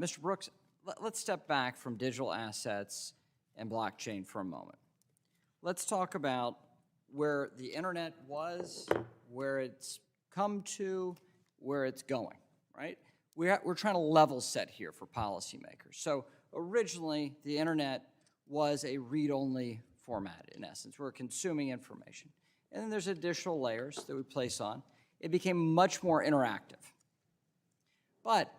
Mr. Brooks, let's step back from digital assets and blockchain for a moment. Let's talk about where the internet was, where it's come to, where it's going, right? We're trying to level set here for policymakers. So originally, the internet was a read-only format, in essence. We're consuming information. And then there's additional layers that we place on. It became much more interactive. But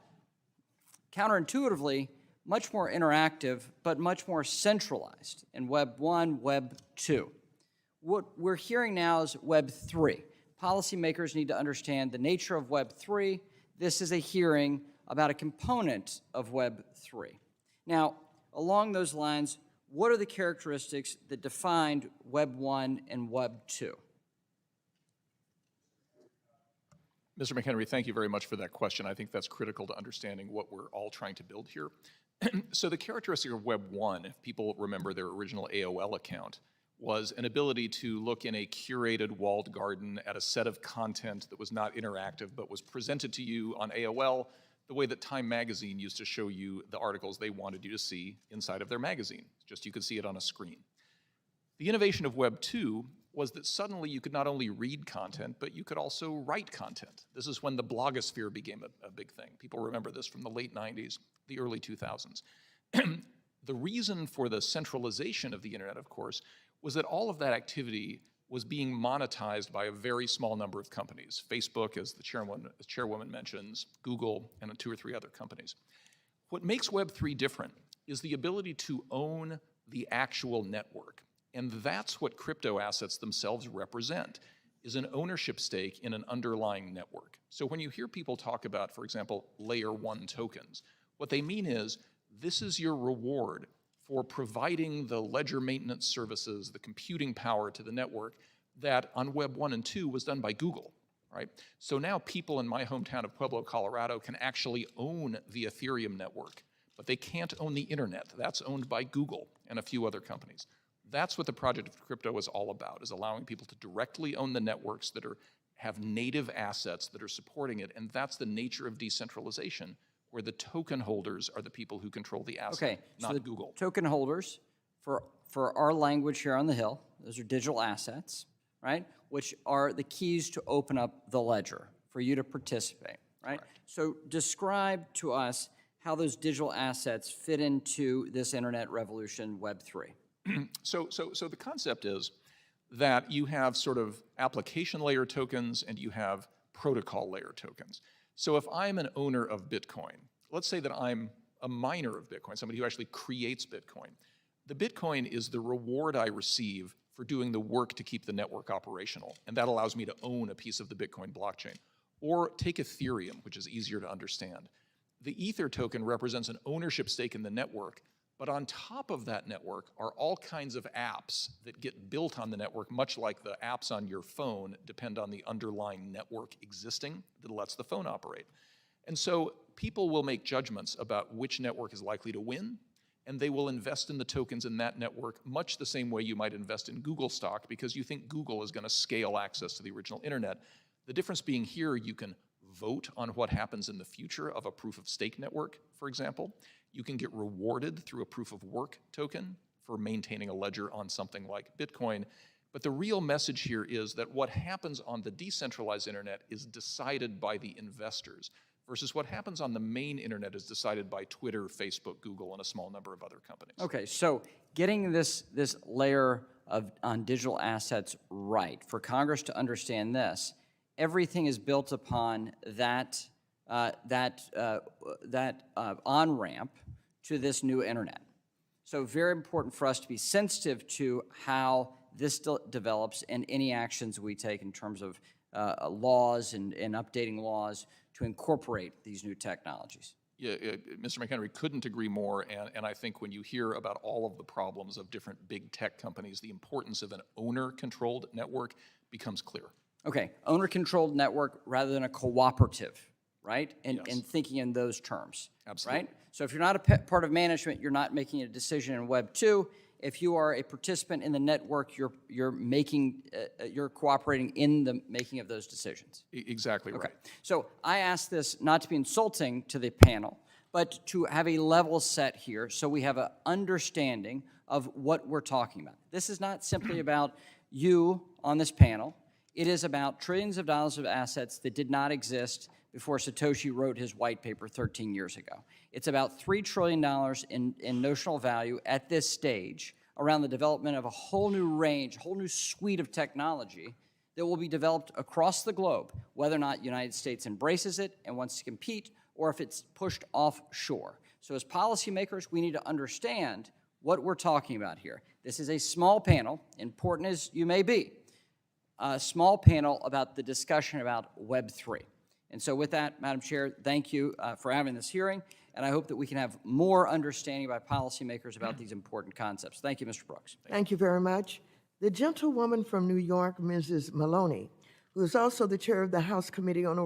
counterintuitively, much more interactive, but much more centralized in Web 1, Web 2. What we're hearing now is Web 3. Policymakers need to understand the nature of Web 3. This is a hearing about a component of Web 3. Now, along those lines, what are the characteristics that defined Web 1 and Web 2? Mr. McHenry, thank you very much for that question. I think that's critical to understanding what we're all trying to build here. So the characteristic of Web 1, if people remember their original AOL account, was an ability to look in a curated walled garden at a set of content that was not interactive but was presented to you on AOL the way that Time magazine used to show you the articles they wanted you to see inside of their magazine. Just you could see it on a screen. The innovation of Web 2 was that suddenly you could not only read content, but you could also write content. This is when the blogosphere became a big thing. People remember this from the late 90s, the early 2000s. The reason for the centralization of the internet, of course, was that all of that activity was being monetized by a very small number of companies. Facebook, as the chairwoman mentions, Google, and 2 or 3 other companies. What makes Web 3 different is the ability to own the actual network. And that's what crypto assets themselves represent, is an ownership stake in an underlying network. So when you hear people talk about, for example, layer 1 tokens, what they mean is this is your reward for providing the ledger maintenance services, the computing power to the network that on Web 1 and 2 was done by Google, right? So now people in my hometown of Pueblo, Colorado can actually own the Ethereum network, but they can't own the internet. That's owned by Google and a few other companies. That's what the project of crypto is all about, is allowing people to directly own the networks that have native assets that are supporting it, and that's the nature of decentralization, where the token holders are the people who control the asset, not so Google. Token holders, for our language here on the Hill, those are digital assets, right? Which are the keys to open up the ledger for you to participate, right? Correct. So describe to us how those digital assets fit into this internet revolution, Web 3. So the concept is that you have sort of application layer tokens and you have protocol layer tokens. So if I'm an owner of Bitcoin, let's say that I'm a miner of Bitcoin, somebody who actually creates Bitcoin. The Bitcoin is the reward I receive for doing the work to keep the network operational, and that allows me to own a piece of the Bitcoin blockchain. Or take Ethereum, which is easier to understand. The Ether token represents an ownership stake in the network, but on top of that network are all kinds of apps that get built on the network, much like the apps on your phone depend on the underlying network existing that lets the phone operate. And so people will make judgments about which network is likely to win, and they will invest in the tokens in that network much the same way you might invest in Google stock because you think Google is going to scale access to the original internet. The difference being here, you can vote on what happens in the future of a proof of stake network, for example. You can get rewarded through a proof of work token for maintaining a ledger on something like Bitcoin. But the real message here is that what happens on the decentralized internet is decided by the investors, versus what happens on the main internet is decided by Twitter, Facebook, Google, and a small number of other companies. Okay, so getting this layer on digital assets right, for Congress to understand this, everything is built upon that on-ramp to this new internet. So very important for us to be sensitive to how this develops and any actions we take in terms of laws and updating laws to incorporate these new technologies. Yeah, Mr. McHenry, couldn't agree more, and I think when you hear about all of the problems of different big tech companies, the importance of an owner-controlled network becomes clear. Okay, owner-controlled network rather than a cooperative, right? And Yes. thinking in those terms. Absolutely. Right? So if you're not a part of management, you're not making a decision in Web 2. If you are a participant in the network, you're cooperating in the making of those decisions. Exactly right. Okay. So I ask this not to be insulting to the panel, but to have a level set here so we have an understanding of what we're talking about. This is not simply about you on this panel. It is about trillions of dollars of assets that did not exist before Satoshi wrote his white paper 13 years ago. It's about $3 trillion in notional value at this stage around the development of a whole new range, a whole new suite of technology that will be developed across the globe, whether or not the United States embraces it and wants to compete, or if it's pushed offshore. So as policymakers, we need to understand what we're talking about here. This is a small panel, important as you may be, a small panel about the discussion about web3. And so with that, Madam Chair, thank you for having this hearing, and I hope that we can have more understanding by policymakers about these important concepts. Thank you, Mr. Brooks. Thank you very much. The gentlewoman from New York, Mrs. Maloney, who is also the chair of the House Committee on